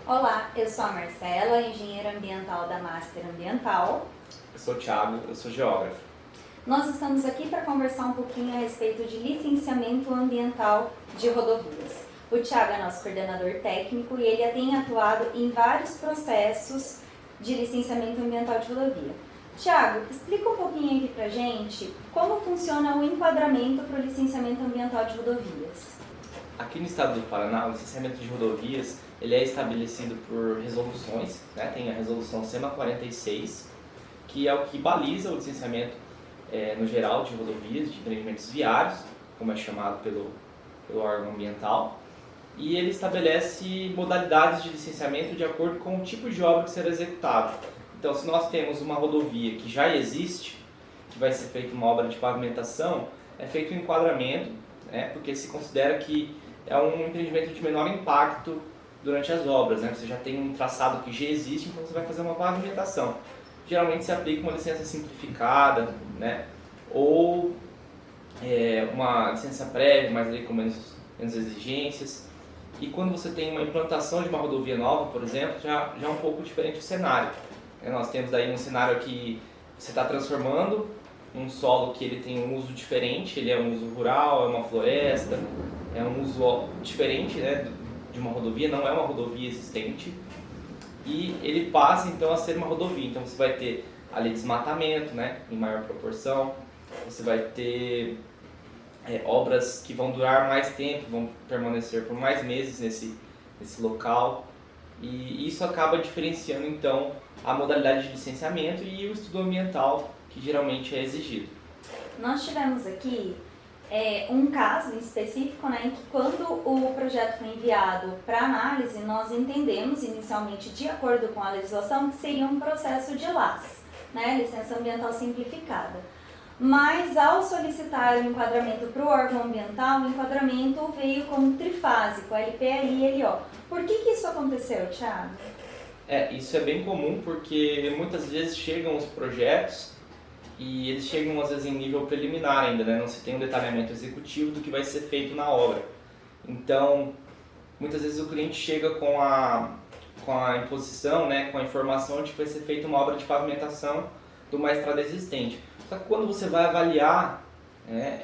Olá, eu sou a Marcela, engenheira ambiental da Master Ambiental. Eu sou o Thiago, eu sou geógrafo. Nós estamos aqui para conversar um pouquinho a respeito de licenciamento ambiental de rodovias. O Thiago é nosso coordenador técnico e ele tem atuado em vários processos de licenciamento ambiental de rodovia. Thiago, explica um pouquinho aqui pra gente como funciona o enquadramento para o licenciamento ambiental de rodovias. Aqui no estado do Paraná, o licenciamento de rodovias ele é estabelecido por resoluções, né? Tem a resolução SEMA 46, que é o que baliza o licenciamento no geral de rodovias, de empreendimentos viários, como é chamado pelo órgão ambiental, e ele estabelece modalidades de licenciamento de acordo com o tipo de obra que será executada. Então, se nós temos uma rodovia que já existe, que vai ser feita uma obra de pavimentação, é feito um enquadramento, né? Porque se considera que é um empreendimento de menor impacto durante as obras, né? Você já tem um traçado que já existe, então você vai fazer uma pavimentação. Geralmente se aplica uma licença simplificada, né? Ou uma licença prévia, mas ali com menos exigências. E quando você tem uma implantação de uma rodovia nova, por exemplo, já é um pouco diferente o cenário. Nós temos aí um cenário que você está transformando um solo que ele tem um uso diferente, ele é um uso rural, é uma floresta, é um uso diferente, né, de uma rodovia, não é uma rodovia existente, e ele passa então a ser uma rodovia. Então você vai ter ali desmatamento, né, em maior proporção, você vai ter obras que vão durar mais tempo, vão permanecer por mais meses nesse local, e isso acaba diferenciando então a modalidade de licenciamento e o estudo ambiental que geralmente é exigido. Nós tivemos aqui um caso em específico, né, em que quando o projeto foi enviado para análise, nós entendemos inicialmente, de acordo com a legislação, que seria um processo de LAS, né, licença ambiental simplificada. Mas ao solicitar o enquadramento para o órgão ambiental, o enquadramento veio como trifásico, LPRI e LO. Por que isso aconteceu, Thiago? Isso é bem comum porque muitas vezes chegam os projetos e eles chegam às vezes em nível preliminar ainda, né? Não se tem um detalhamento executivo do que vai ser feito na obra. Então, muitas vezes o cliente chega com a imposição, né, com a informação de que vai ser feita uma obra de pavimentação de uma estrada existente. Só que quando você vai avaliar, né,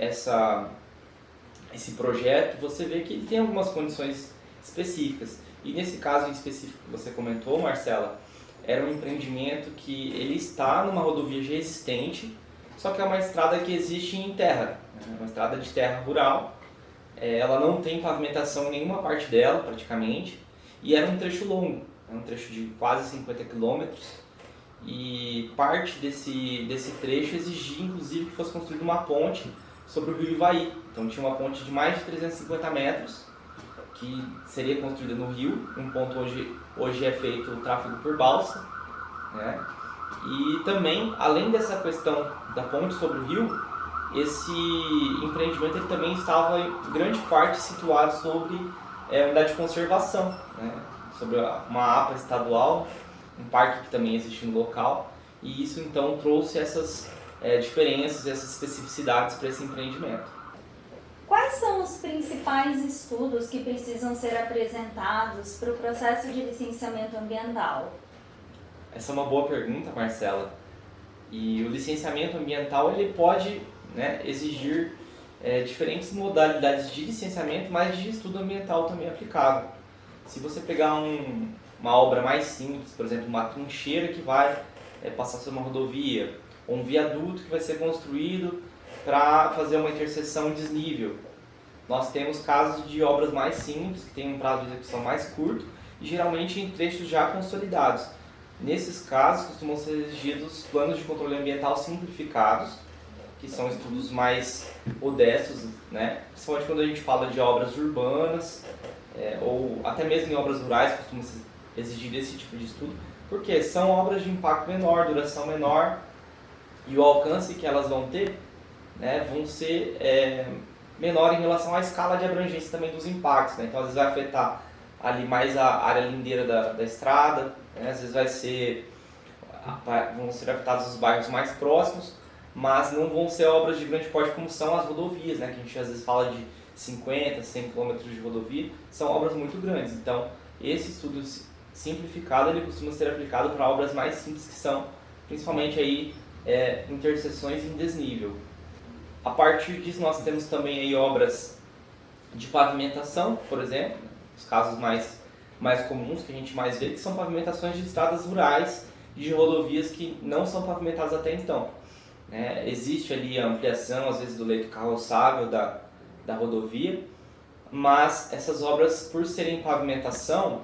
esse projeto, você vê que ele tem algumas condições específicas. E nesse caso em específico que você comentou, Marcela, era um empreendimento que ele está numa rodovia já existente, só que é uma estrada que existe em terra, né? Uma estrada de terra rural. Ela não tem pavimentação em nenhuma parte dela, praticamente, e era um trecho longo, um trecho de quase 50 quilômetros, e parte desse trecho exigia, inclusive, que fosse construída uma ponte sobre o rio Ivaí. Então tinha uma ponte de mais de 350 metros, que seria construída no rio, um ponto hoje é feito o tráfego por balsa, né? E também, além dessa questão da ponte sobre o rio, esse empreendimento ele também estava em grande parte situado sobre unidade de conservação, né? Sobre uma APA estadual, um parque que também existe no local, e isso então trouxe essas diferenças, essas especificidades para esse empreendimento. Quais são os principais estudos que precisam ser apresentados para o processo de licenciamento ambiental? Essa é uma boa pergunta, Marcela. E o licenciamento ambiental ele pode, né, exigir diferentes modalidades de licenciamento, mas de estudo ambiental também aplicável. Se você pegar uma obra mais simples, por exemplo, uma trincheira que vai passar por uma rodovia, ou um viaduto que vai ser construído para fazer uma interseção em desnível. Nós temos casos de obras mais simples, que têm um prazo de execução mais curto, e geralmente em trechos já consolidados. Nesses casos, costumam ser exigidos planos de controle ambiental simplificados, que são estudos mais modestos, né? Principalmente quando a gente fala de obras urbanas, ou até mesmo em obras rurais, costuma se exigir esse tipo de estudo, porque são obras de impacto menor, duração menor, e o alcance que elas vão ter, né, vão ser menor em relação à escala de abrangência também dos impactos, né? Então às vezes vai afetar ali mais a área lindeira da estrada, né? Às vezes vão ser afetados os bairros mais próximos, mas não vão ser obras de grande porte como são as rodovias, né? Que a gente às vezes fala de 50, 100 km de rodovia, são obras muito grandes. Então esse estudo simplificado ele costuma ser aplicado para obras mais simples, que são principalmente aí interseções em desnível. A partir disso nós temos também aí obras de pavimentação, por exemplo, os casos mais comuns que a gente mais vê, que são pavimentações de estradas rurais e de rodovias que não são pavimentadas até então. Existe ali a ampliação, às vezes, do leito carroçável da rodovia, mas essas obras, por serem pavimentação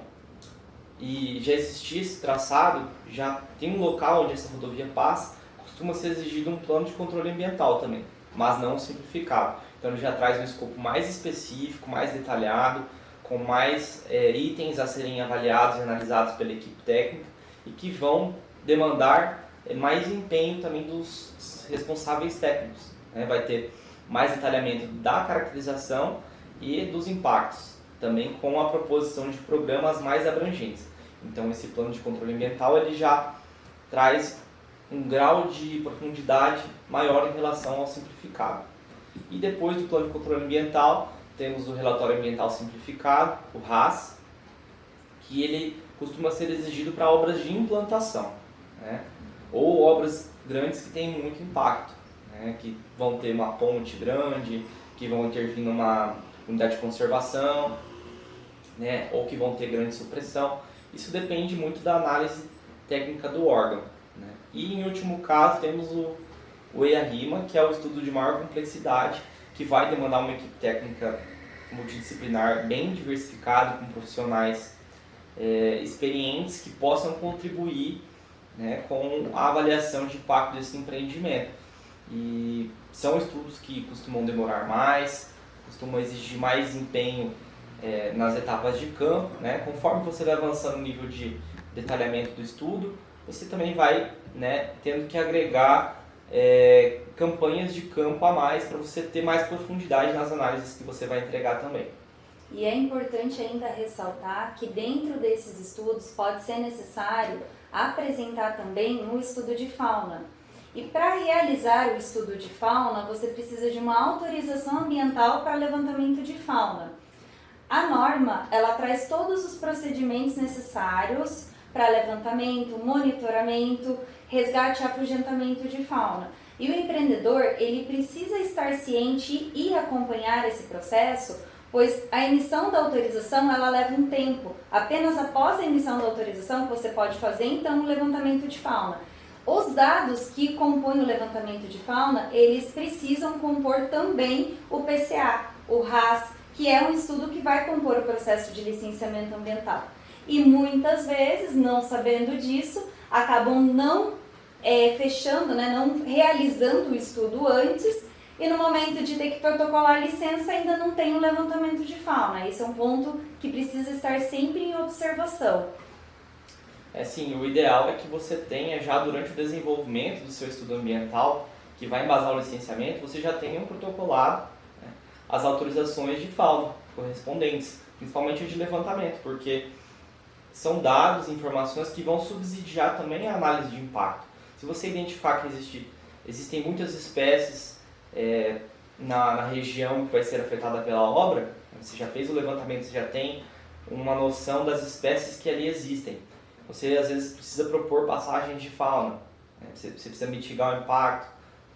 e já existir esse traçado, já tem um local onde essa rodovia passa, costuma ser exigido um plano de controle ambiental também, mas não simplificado. Então ele já traz um escopo mais específico, mais detalhado, com mais itens a serem avaliados e analisados pela equipe técnica e que vão demandar mais empenho também dos responsáveis técnicos. Vai ter mais detalhamento da caracterização e dos impactos, também com a proposição de programas mais abrangentes. Então esse plano de controle ambiental ele já traz um grau de profundidade maior em relação ao simplificado. E depois do plano de controle ambiental, temos o relatório ambiental simplificado, o RAS, que ele costuma ser exigido para obras de implantação, ou obras grandes que têm muito impacto, que vão ter uma ponte grande, que vão intervir numa unidade de conservação, ou que vão ter grande supressão. Isso depende muito da análise técnica do órgão. E em último caso temos o EIA-RIMA, que é o estudo de maior complexidade, que vai demandar uma equipe técnica multidisciplinar bem diversificada, com profissionais experientes que possam contribuir com a avaliação de impacto desse empreendimento. E são estudos que costumam demorar mais, costumam exigir mais empenho nas etapas de campo. Conforme você vai avançando no nível de detalhamento do estudo, você também vai tendo que agregar campanhas de campo a mais para você ter mais profundidade nas análises que você vai entregar também. E é importante ainda ressaltar que dentro desses estudos pode ser necessário apresentar também um estudo de fauna. E para realizar o estudo de fauna, você precisa de uma autorização ambiental para levantamento de fauna. A norma, ela traz todos os procedimentos necessários para levantamento, monitoramento, resgate e afugentamento de fauna. E o empreendedor, ele precisa estar ciente e acompanhar esse processo, pois a emissão da autorização, ela leva um tempo. Apenas após a emissão da autorização, você pode fazer, então, o levantamento de fauna. Os dados que compõem o levantamento de fauna, eles precisam compor também o PCA, o RAS, que é um estudo que vai compor o processo de licenciamento ambiental. E muitas vezes, não sabendo disso, acabam não fechando, não realizando o estudo antes, e no momento de ter que protocolar a licença ainda não tem o levantamento de fauna. Esse é um ponto que precisa estar sempre em observação. Sim, o ideal é que você tenha já durante o desenvolvimento do seu estudo ambiental, que vai embasar o licenciamento, você já tenha protocolado as autorizações de fauna correspondentes, principalmente de levantamento, porque são dados, informações que vão subsidiar também a análise de impacto. Se você identificar que existem muitas espécies na região que vai ser afetada pela obra, você já fez o levantamento, você já tem uma noção das espécies que ali existem. Você às vezes precisa propor passagens de fauna, você precisa mitigar o impacto.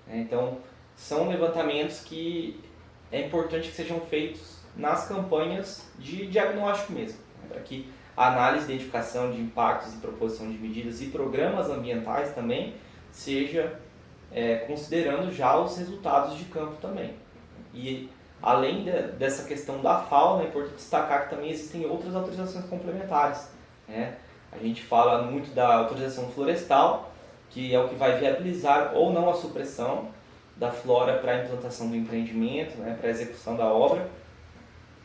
Então, são levantamentos que é importante que sejam feitos nas campanhas de diagnóstico mesmo, para que a análise, identificação de impactos e proposição de medidas e programas ambientais também seja considerando já os resultados de campo também. E além dessa questão da fauna, é importante destacar que também existem outras autorizações complementares. A gente fala muito da autorização florestal, que é o que vai viabilizar ou não a supressão da flora para a implantação do empreendimento, para a execução da obra,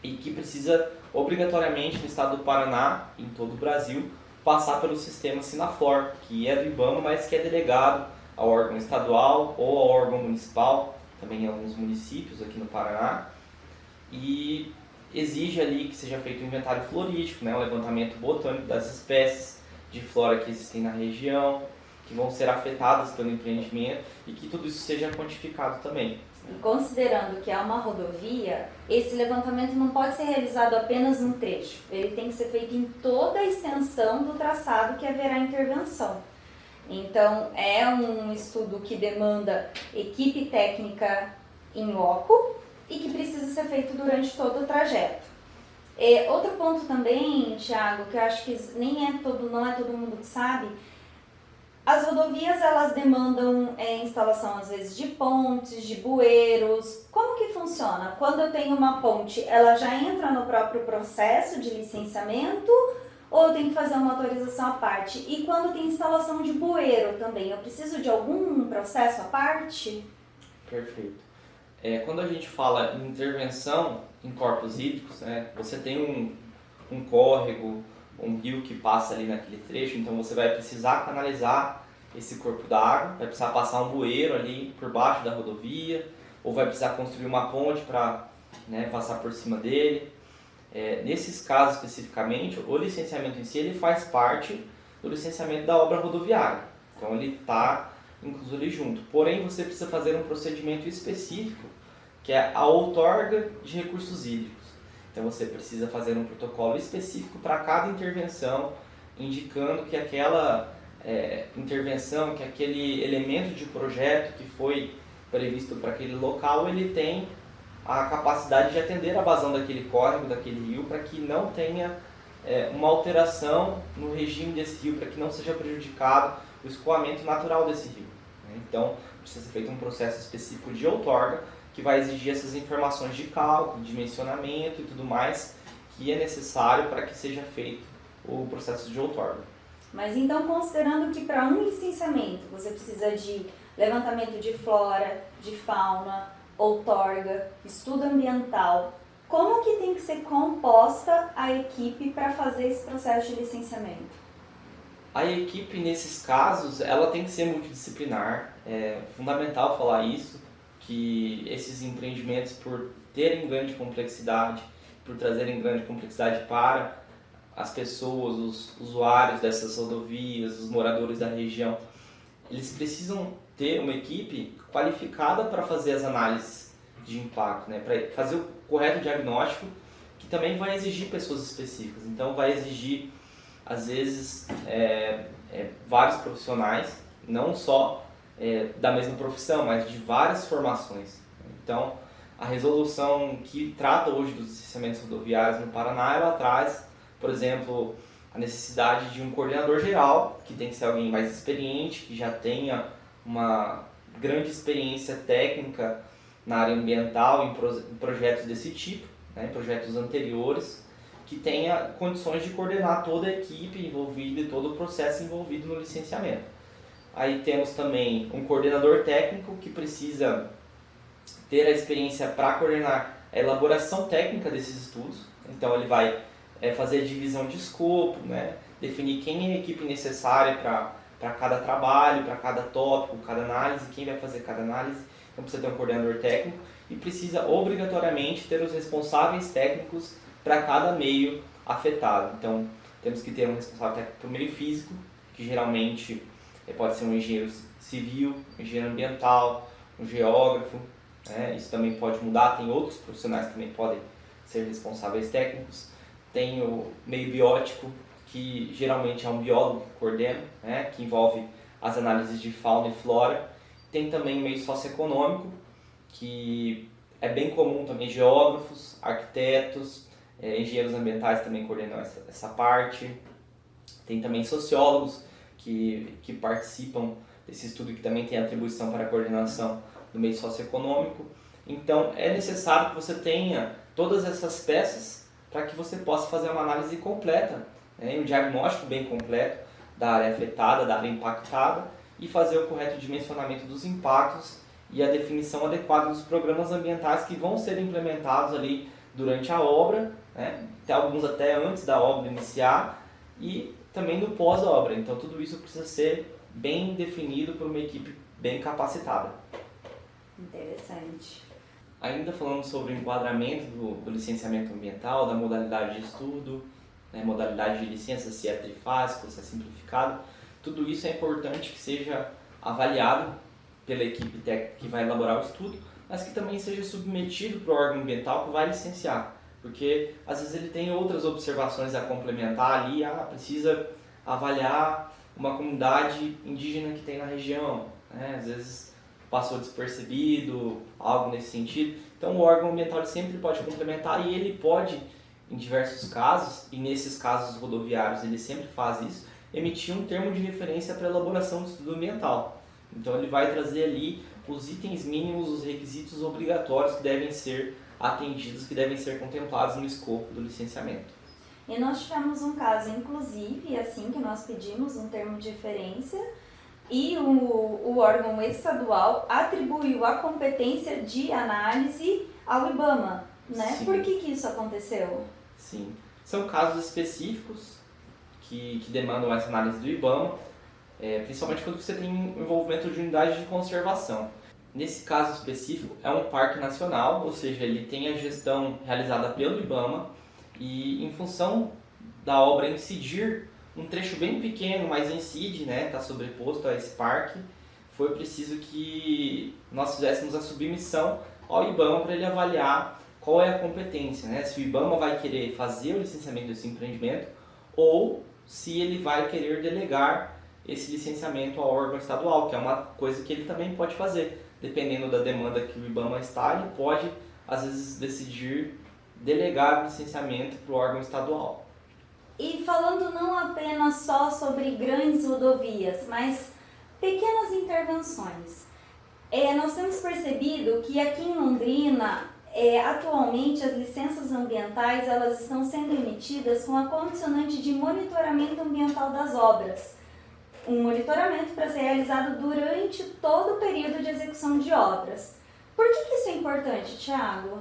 e que precisa obrigatoriamente no estado do Paraná, em todo o Brasil, passar pelo sistema Sinaflor, que é do IBAMA, mas que é delegado ao órgão estadual ou ao órgão municipal, também em alguns municípios aqui no Paraná, e exige ali que seja feito um inventário florístico, um levantamento botânico das espécies de flora que existem na região, que vão ser afetadas pelo empreendimento, e que tudo isso seja quantificado também. E considerando que é uma rodovia, esse levantamento não pode ser realizado apenas num trecho. Ele tem que ser feito em toda a extensão do traçado que haverá intervenção. Então, é um estudo que demanda equipe técnica em loco e que precisa ser feito durante todo o trajeto. Outro ponto também, Thiago, que eu acho que não é todo mundo que sabe, as rodovias elas demandam instalação às vezes de pontes, de bueiros. Como que funciona? Quando eu tenho uma ponte, ela já entra no próprio processo de licenciamento ou eu tenho que fazer uma autorização à parte? E quando tem instalação de bueiro também, eu preciso de algum processo à parte? Perfeito. Quando a gente fala em intervenção em corpos hídricos, você tem um córrego, um rio que passa ali naquele trecho, então você vai precisar canalizar esse corpo d'água, vai precisar passar um bueiro ali por baixo da rodovia, ou vai precisar construir uma ponte para passar por cima dele. Nesses casos especificamente, o licenciamento em si ele faz parte do licenciamento da obra rodoviária, então ele está incluso ali junto. Porém, você precisa fazer um procedimento específico, que é a outorga de recursos hídricos. Então você precisa fazer um protocolo específico para cada intervenção, indicando que aquela intervenção, que aquele elemento de projeto que foi previsto para aquele local, ele tem a capacidade de atender a vazão daquele córrego, daquele rio, para que não tenha uma alteração no regime desse rio, para que não seja prejudicado o escoamento natural desse rio. Então, precisa ser feito um processo específico de outorga, que vai exigir essas informações de cálculo, dimensionamento e tudo mais, que é necessário para que seja feito o processo de outorga. Mas então, considerando que para um licenciamento você precisa de levantamento de flora, de fauna, outorga, estudo ambiental, como que tem que ser composta a equipe para fazer esse processo de licenciamento? A equipe, nesses casos, ela tem que ser multidisciplinar. É fundamental falar isso, que esses empreendimentos, por terem grande complexidade, por trazerem grande complexidade para as pessoas, os usuários dessas rodovias, os moradores da região, eles precisam ter uma equipe qualificada para fazer as análises de impacto, para fazer o correto diagnóstico, que também vai exigir pessoas específicas. Então, vai exigir, às vezes, vários profissionais, não só da mesma profissão, mas de várias formações. Então, a resolução que trata hoje dos licenciamentos rodoviários no Paraná, ela traz, por exemplo, a necessidade de um coordenador geral, que tem que ser alguém mais experiente, que já tenha uma grande experiência técnica na área ambiental, em projetos desse tipo, em projetos anteriores, que tenha condições de coordenar toda a equipe envolvida e todo o processo envolvido no licenciamento. Aí temos também um coordenador técnico que precisa ter a experiência para coordenar a elaboração técnica desses estudos. Então ele vai fazer a divisão de escopo, definir quem é a equipe necessária para cada trabalho, para cada tópico, cada análise, quem vai fazer cada análise. Então precisa ter um coordenador técnico e precisa obrigatoriamente ter os responsáveis técnicos para cada meio afetado. Então temos que ter um responsável técnico para o meio físico, que geralmente pode ser um engenheiro civil, um engenheiro ambiental, um geógrafo. Isso também pode mudar, tem outros profissionais que também podem ser responsáveis técnicos. Tem o meio biótico, que geralmente é um biólogo que coordena, que envolve as análises de fauna e flora. Tem também o meio socioeconômico, que é bem comum também geógrafos, arquitetos, engenheiros ambientais também coordenam essa parte. Tem também sociólogos que participam desse estudo, que também tem atribuição para a coordenação do meio socioeconômico. Então é necessário que você tenha todas essas peças para que você possa fazer uma análise completa, um diagnóstico bem completo da área afetada, da área impactada, e fazer o correto dimensionamento dos impactos e a definição adequada dos programas ambientais que vão ser implementados ali durante a obra, tem alguns até antes da obra iniciar e também no pós-obra. Então tudo isso precisa ser bem definido por uma equipe bem capacitada. Interessante. Ainda falando sobre o enquadramento do licenciamento ambiental, da modalidade de estudo, modalidade de licença, se é trifásico, se é simplificado, tudo isso é importante que seja avaliado pela equipe técnica que vai elaborar o estudo, mas que também seja submetido para o órgão ambiental que vai licenciar. Porque às vezes ele tem outras observações a complementar ali, precisa avaliar uma comunidade indígena que tem na região, né? Às vezes passou despercebido, algo nesse sentido. Então o órgão ambiental sempre pode complementar e ele pode, em diversos casos, e nesses casos rodoviários ele sempre faz isso, emitir um termo de referência para elaboração do estudo ambiental. Então ele vai trazer ali os itens mínimos, os requisitos obrigatórios que devem ser atendidos, que devem ser contemplados no escopo do licenciamento. E nós tivemos um caso, inclusive, assim, que nós pedimos um termo de referência e o órgão estadual atribuiu a competência de análise ao IBAMA, né? Sim. Por que isso aconteceu? Sim, são casos específicos que demandam essa análise do IBAMA, principalmente quando você tem envolvimento de unidade de conservação. Nesse caso específico, é um parque nacional, ou seja, ele tem a gestão realizada pelo IBAMA e em função da obra incidir um trecho bem pequeno, mas incide, né, está sobreposto a esse parque, foi preciso que nós fizéssemos a submissão ao IBAMA para ele avaliar qual é a competência, né, se o IBAMA vai querer fazer o licenciamento desse empreendimento ou se ele vai querer delegar esse licenciamento ao órgão estadual, que é uma coisa que ele também pode fazer. Dependendo da demanda que o IBAMA está, ele pode, às vezes, decidir delegar o licenciamento para o órgão estadual. E falando não apenas só sobre grandes rodovias, mas pequenas intervenções. Nós temos percebido que aqui em Londrina, atualmente as licenças ambientais elas estão sendo emitidas com a condicionante de monitoramento ambiental das obras. Um monitoramento para ser realizado durante todo o período de execução de obras. Por que isso é importante, Thiago?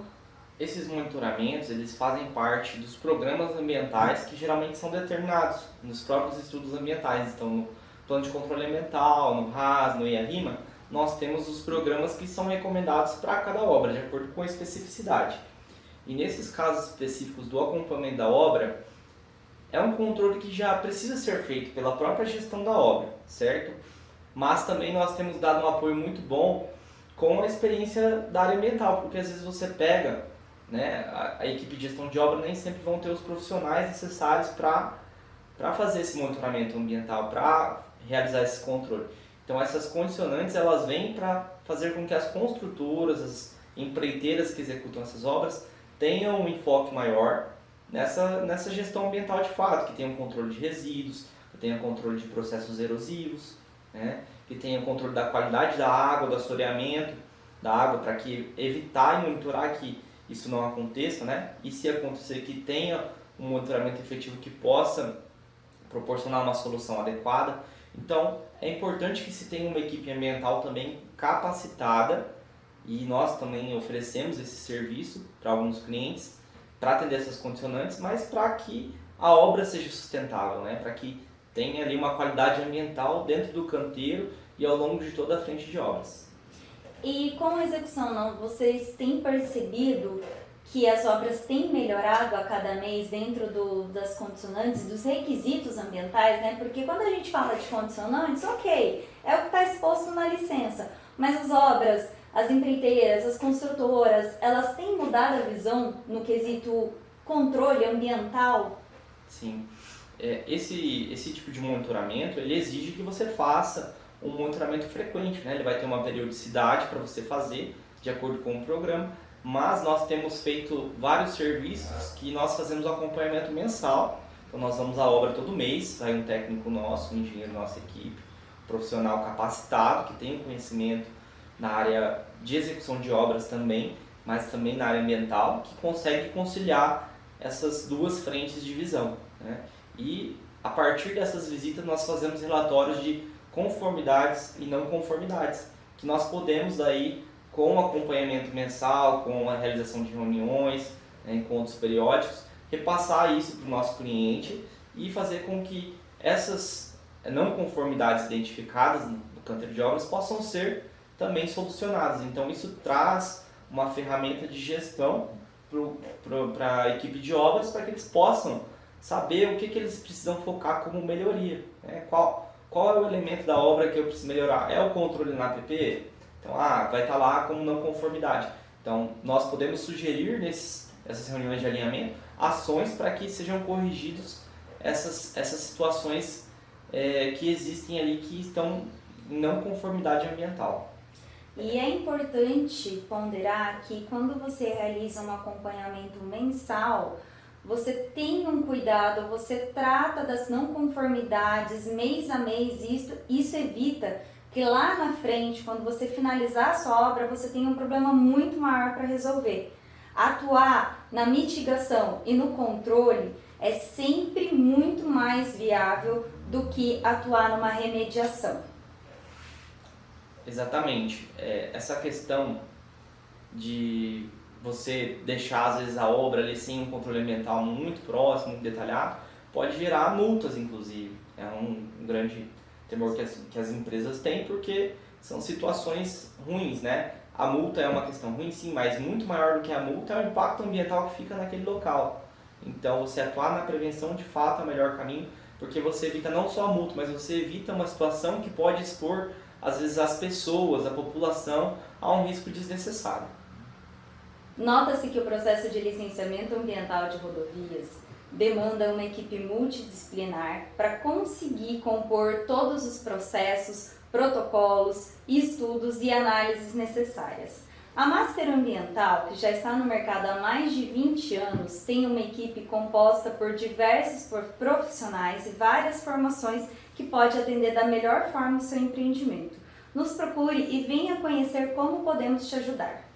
Esses monitoramentos, eles fazem parte dos programas ambientais que geralmente são determinados nos próprios estudos ambientais. Então, no Plano de Controle Ambiental, no RAS, no IARIMA, nós temos os programas que são recomendados para cada obra, de acordo com a especificidade. E nesses casos específicos do acompanhamento da obra, é um controle que já precisa ser feito pela própria gestão da obra, certo? Mas também nós temos dado um apoio muito bom com a experiência da área ambiental, porque às vezes você pega, né, a equipe de gestão de obra nem sempre vão ter os profissionais necessários para fazer esse monitoramento ambiental, para realizar esse controle. Então essas condicionantes elas vêm para fazer com que as construtoras, as empreiteiras que executam essas obras tenham um enfoque maior nessa gestão ambiental de fato, que tenha um controle de resíduos, que tenha controle de processos erosivos, né, que tenha controle da qualidade da água, do assoreamento da água, para que evitar e monitorar que isso não aconteça, né, e se acontecer que tenha um monitoramento efetivo que possa proporcionar uma solução adequada. Então é importante que se tenha uma equipe ambiental também capacitada, e nós também oferecemos esse serviço para alguns clientes, para atender essas condicionantes, mas para que a obra seja sustentável, né? Para que tenha ali uma qualidade ambiental dentro do canteiro e ao longo de toda a frente de obras. E com a execução, vocês têm percebido que as obras têm melhorado a cada mês dentro das condicionantes, dos requisitos ambientais, né? Porque quando a gente fala de condicionantes, ok, é o que está exposto na licença, mas as obras, as empreiteiras, as construtoras, elas têm mudado a visão no quesito controle ambiental? Sim. Esse tipo de monitoramento, ele exige que você faça um monitoramento frequente, né? Ele vai ter uma periodicidade para você fazer, de acordo com o programa, mas nós temos feito vários serviços que nós fazemos acompanhamento mensal. Então nós vamos à obra todo mês, vai um técnico nosso, um engenheiro da nossa equipe, um profissional capacitado, que tem conhecimento na área de execução de obras também, mas também na área ambiental, que consegue conciliar essas duas frentes de visão, né? E a partir dessas visitas nós fazemos relatórios de conformidades e não conformidades, que nós podemos daí, com o acompanhamento mensal, com a realização de reuniões, né, encontros periódicos, repassar isso para o nosso cliente e fazer com que essas não conformidades identificadas no canteiro de obras possam ser também solucionadas. Então isso traz uma ferramenta de gestão para a equipe de obras, para que eles possam saber o que eles precisam focar como melhoria, né? Qual é o elemento da obra que eu preciso melhorar? É o controle na APP? Então, vai estar lá como não conformidade. Então, nós podemos sugerir essas reuniões de alinhamento ações para que sejam corrigidos essas situações que existem ali que estão em não conformidade ambiental. E é importante ponderar que quando você realiza um acompanhamento mensal, você tem um cuidado, você trata das não conformidades mês a mês, isso evita que lá na frente, quando você finalizar a sua obra, você tenha um problema muito maior para resolver. Atuar na mitigação e no controle é sempre muito mais viável do que atuar numa remediação. Exatamente. Essa questão de você deixar, às vezes, a obra ali sem um controle ambiental muito próximo, muito detalhado, pode gerar multas, inclusive. É um grande temor que as empresas têm, porque são situações ruins, né? A multa é uma questão ruim, sim, mas muito maior do que a multa é o impacto ambiental que fica naquele local. Então, você atuar na prevenção, de fato, é o melhor caminho, porque você evita não só a multa, mas você evita uma situação que pode expor, às vezes, as pessoas, a população, a um risco desnecessário. Nota-se que o processo de licenciamento ambiental de rodovias demanda uma equipe multidisciplinar para conseguir compor todos os processos, protocolos, estudos e análises necessárias. A Master Ambiental, que já está no mercado há mais de 20 anos, tem uma equipe composta por diversos profissionais e várias formações que pode atender da melhor forma o seu empreendimento. Nos procure e venha conhecer como podemos te ajudar.